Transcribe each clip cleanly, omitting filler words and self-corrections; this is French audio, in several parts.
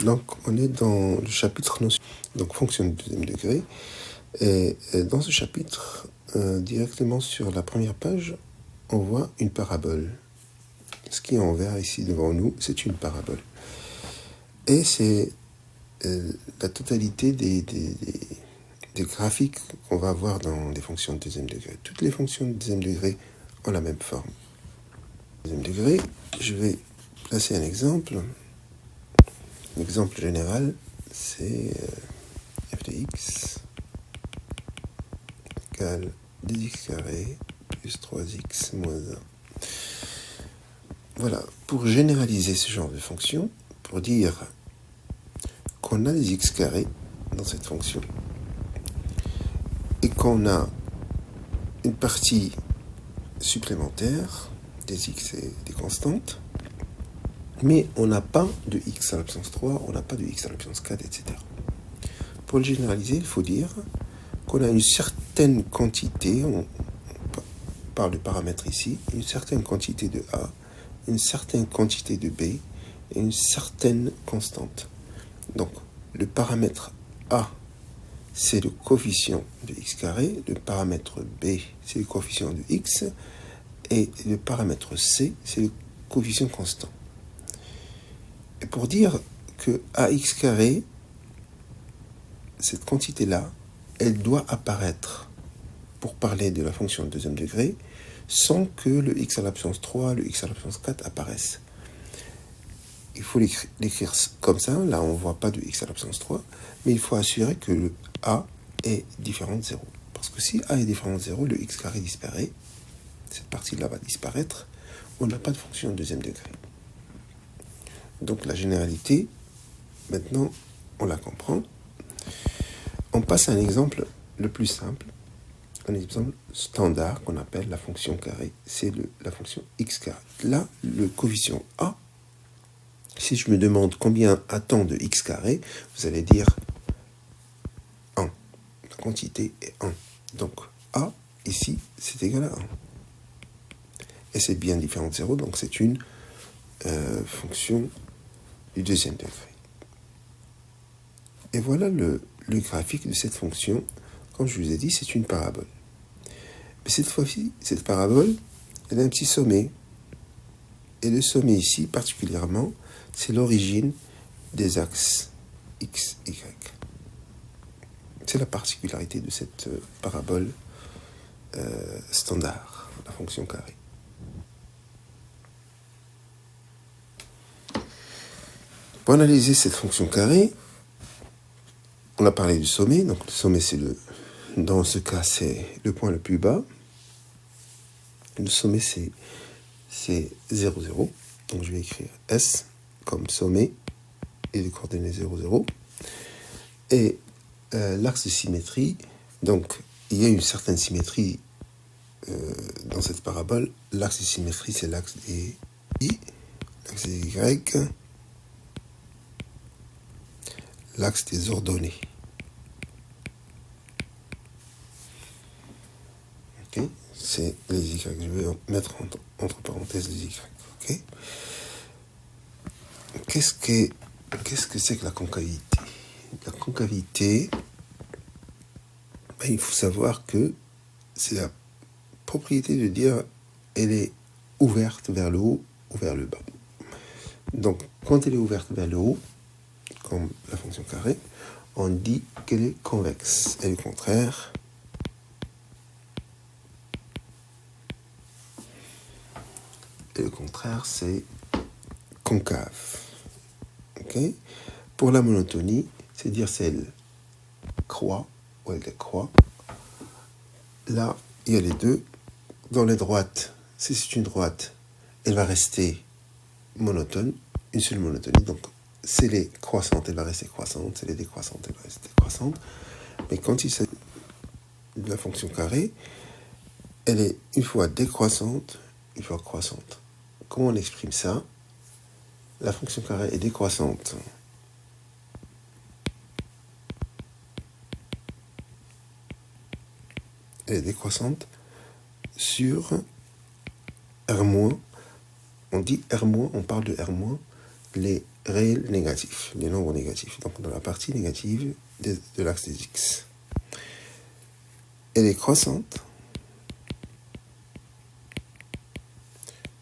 Donc, on est dans le chapitre notion, donc fonction de deuxième degré. Et dans ce chapitre, directement sur la première page, on voit une parabole. Ce qui est en vert ici devant nous, c'est une parabole. Et c'est la totalité des graphiques qu'on va avoir dans les fonctions de deuxième degré. Toutes les fonctions de deuxième degré ont la même forme. Deuxième degré, je vais placer un exemple. L'exemple général, c'est f de x égale 2x carré plus 3x moins 1. Voilà, pour généraliser ce genre de fonction, pour dire qu'on a des x carrés dans cette fonction et qu'on a une partie supplémentaire, des x et des constantes, mais on n'a pas de x à la puissance 3, on n'a pas de x à la puissance 4, etc. Pour le généraliser, il faut dire qu'on a une certaine quantité, on parle de paramètres ici, une certaine quantité de A, une certaine quantité de B et une certaine constante. Donc, le paramètre A, c'est le coefficient de x carré, le paramètre B, c'est le coefficient de x, et le paramètre C, c'est le coefficient constant. Et pour dire que ax carré, cette quantité-là, elle doit apparaître, pour parler de la fonction de deuxième degré, sans que le x à la puissance 3, le x à la puissance 4 apparaissent. Il faut l'écrire comme ça, là on ne voit pas de x à la puissance 3, mais il faut assurer que le a est différent de 0. Parce que si a est différent de 0, le x carré disparaît, cette partie-là va disparaître, on n'a pas de fonction de deuxième degré. Donc la généralité, maintenant on la comprend. On passe à un exemple le plus simple, un exemple standard qu'on appelle la fonction carré, c'est la fonction x carré. Là, le coefficient a, si je me demande combien a-t-on de x carré, vous allez dire 1. La quantité est 1. Donc a, ici, c'est égal à 1. Et c'est bien différent de 0, donc c'est une fonction du deuxième degré. Et voilà le graphique de cette fonction. Comme je vous ai dit, c'est une parabole. Mais cette fois-ci, cette parabole, elle a un petit sommet. Et le sommet ici, particulièrement, c'est l'origine des axes x, y. C'est la particularité de cette parabole standard, la fonction carré. Pour analyser cette fonction carré, on a parlé du sommet. Donc le sommet, dans ce cas, c'est le point le plus bas. Le sommet, c'est 0, 0. Donc je vais écrire S comme sommet et les coordonnées 0, 0. Et l'axe de symétrie, donc il y a une certaine symétrie dans cette parabole. L'axe de symétrie, c'est l'axe des I, l'axe des Y, l'axe des ordonnées. Okay. C'est les Y. Je vais mettre entre parenthèses les Y. Okay. Qu'est-ce que c'est que la concavité? La concavité, il faut savoir que c'est la propriété de dire elle est ouverte vers le haut ou vers le bas. Donc, quand elle est ouverte vers le haut, comme la fonction carré, on dit qu'elle est convexe. Et le contraire, c'est concave. Okay. Pour la monotonie, c'est dire si elle croît ou elle décroît. Là, il y a les deux. Dans les droites, si c'est une droite, elle va rester monotone, une seule monotonie. Donc, si elle est croissante, elle va rester croissante. Si elle est décroissante, elle va rester décroissante. Mais quand il s'agit de la fonction carré, elle est une fois décroissante, une fois croissante. Comment on exprime ça? La fonction carré est décroissante. Elle est décroissante sur R-. On dit R-, on parle de R-, les réels négatifs, les nombres négatifs. Donc dans la partie négative de l'axe des x. Elle est croissante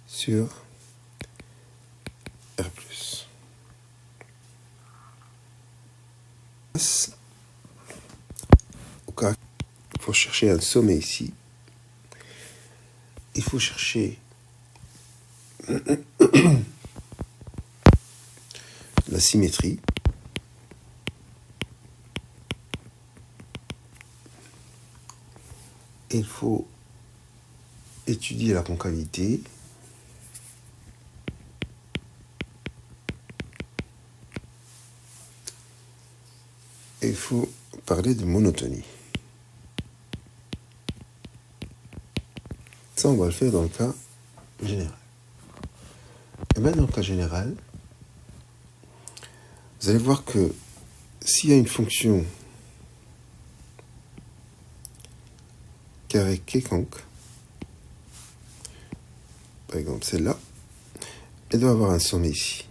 sur R+. Au cas, il faut chercher un sommet ici. Il faut chercher la symétrie. Il faut étudier la concavité. Et il faut parler de monotonie. Ça, on va le faire dans le cas général. Et bien, dans le cas général, vous allez voir que s'il y a une fonction carré quelconque, par exemple celle-là, elle doit avoir un sommet ici.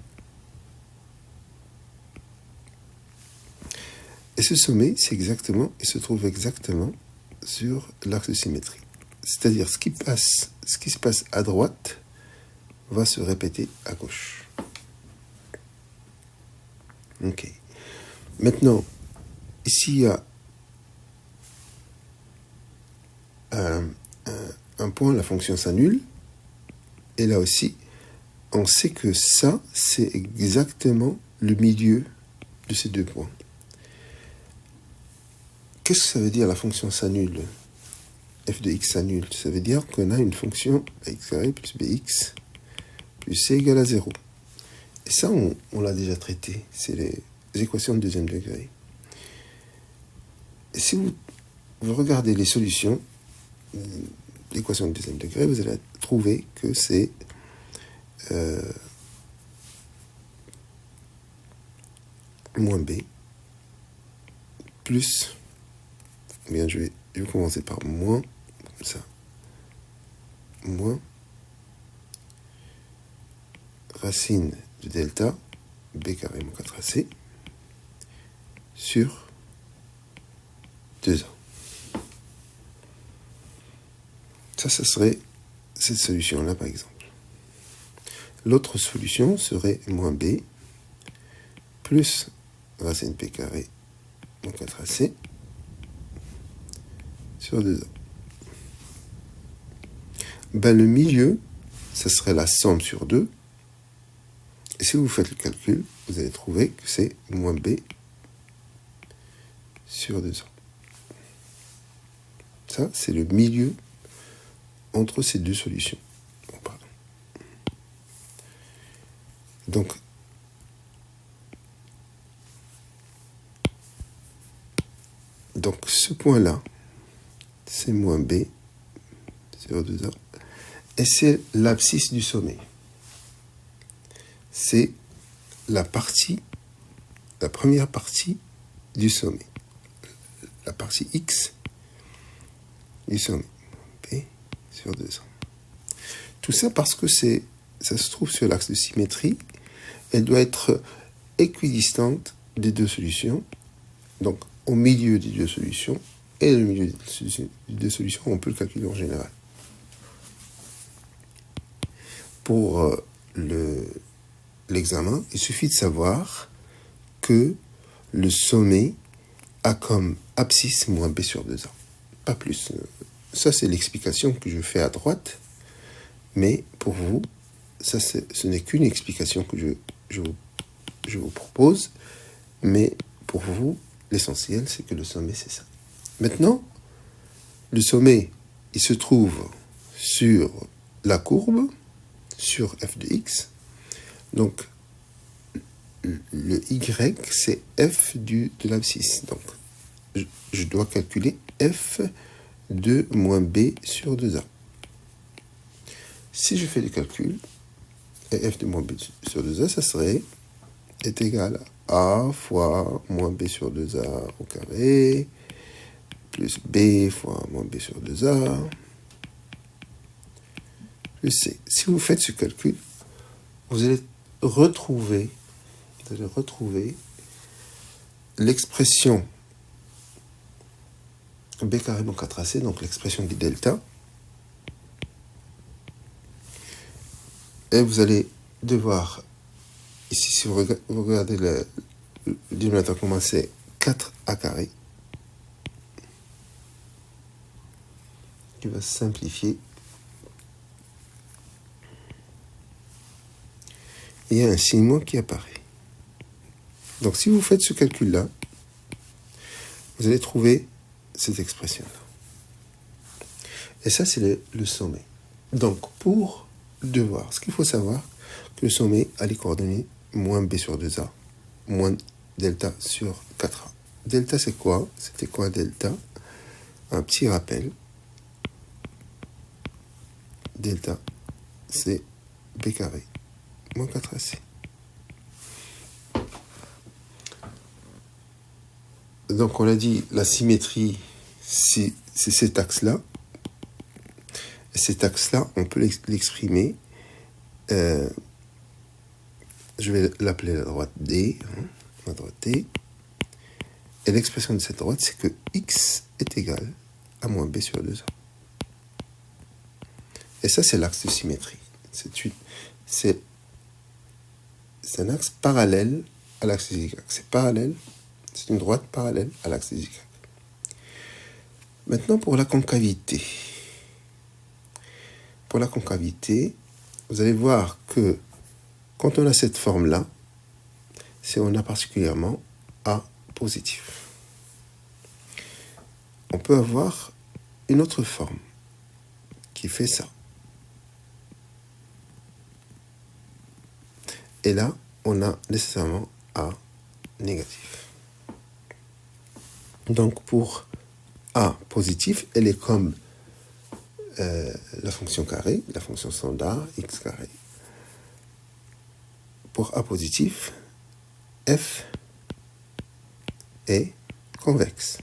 Et ce sommet, il se trouve exactement sur l'axe de symétrie. C'est-à-dire ce qui se passe à droite va se répéter à gauche. Ok. Maintenant, ici il y a un point, la fonction s'annule. Et là aussi, on sait que ça, c'est exactement le milieu de ces deux points. Qu'est-ce que ça veut dire la fonction s'annule? F de x s'annule. Ça veut dire qu'on a une fonction x carré plus bx plus c égale à 0. Et ça, on l'a déjà traité. C'est les équations de deuxième degré. Et si vous regardez les solutions, l'équation de deuxième degré, vous allez trouver que c'est moins b plus, bien je vais commencer par moins, comme ça, moins racine de delta b carré moins 4ac sur 2a. Ça serait cette solution-là, par exemple. L'autre solution serait moins b plus racine p carré moins 4ac sur 2a. Ben, le milieu, ça serait la somme sur 2. Et si vous faites le calcul, vous allez trouver que c'est moins b sur 2a. Ça, c'est le milieu entre ces deux solutions. Oh, pardon. Donc ce point-là, c'est moins b sur 2a. Et c'est l'abscisse du sommet. C'est la première partie du sommet. La partie x du sommet. B sur 2a. Tout ça parce que ça se trouve sur l'axe de symétrie. Elle doit être équidistante des deux solutions. Donc, au milieu des deux solutions. Et le milieu des deux solutions, on peut le calculer en général. Pour l'examen, il suffit de savoir que le sommet a comme abscisse moins b sur 2a. Pas plus. Ça, c'est l'explication que je fais à droite. Mais pour vous, ça, ce n'est qu'une explication que je vous propose. Mais pour vous, l'essentiel, c'est que le sommet, c'est ça. Maintenant, le sommet, il se trouve sur la courbe, sur f de x. Donc, le y, c'est f de l'abscisse. Donc, je dois calculer f de moins b sur 2a. Si je fais le calcul, f de moins b sur 2a, ça est égal à a fois moins b sur 2a au carré, plus b fois moins b sur 2a, plus c. Si vous faites ce calcul, vous allez retrouver l'expression b carré moins 4ac, donc l'expression du delta. Et vous allez devoir, ici, si vous regardez le dénominateur commun, c'est 4a carré, qui va se simplifier. Il y a un signe moins qui apparaît. Donc si vous faites ce calcul-là, vous allez trouver cette expression-là. Et ça, c'est le sommet. Donc pour devoir, ce qu'il faut savoir, que le sommet a les coordonnées moins b sur 2a, moins delta sur 4a. Delta, c'est quoi? C'était quoi delta? Un petit rappel. Delta, c'est b carré moins 4ac. Donc on a dit, la symétrie, c'est cet axe-là. Et cet axe-là, on peut l'exprimer, je vais l'appeler la droite D, la droite D. Et l'expression de cette droite, c'est que x est égal à moins b sur 2a. Et ça, c'est l'axe de symétrie. C'est un axe parallèle à l'axe des y. C'est parallèle, c'est une droite parallèle à l'axe des y. Maintenant, pour la concavité. Pour la concavité, vous allez voir que quand on a cette forme-là, c'est on a particulièrement A positif. On peut avoir une autre forme qui fait ça. Et là, on a nécessairement A négatif. Donc pour A positif, elle est comme la fonction carrée, la fonction standard, x carré. Pour A positif, f est convexe.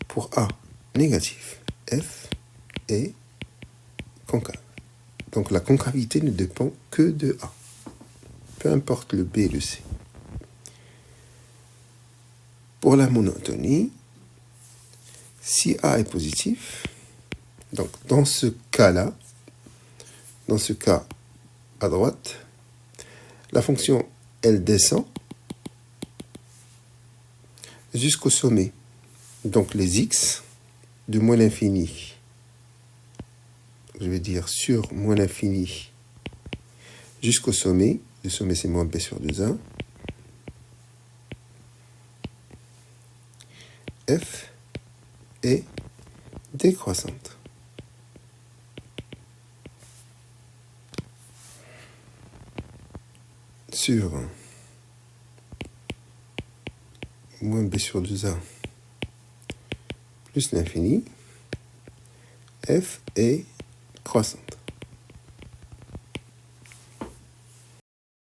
Pour A négatif, f est concave. Donc la concavité ne dépend que de A, peu importe le B et le C. Pour la monotonie, si A est positif, donc dans ce cas-là, dans ce cas à droite, la fonction, elle descend jusqu'au sommet. Donc les x de moins l'infini, je vais dire sur moins l'infini jusqu'au sommet. Le sommet, c'est moins b sur 2a. F est décroissante. Sur moins b sur 2a plus l'infini, f est croissante.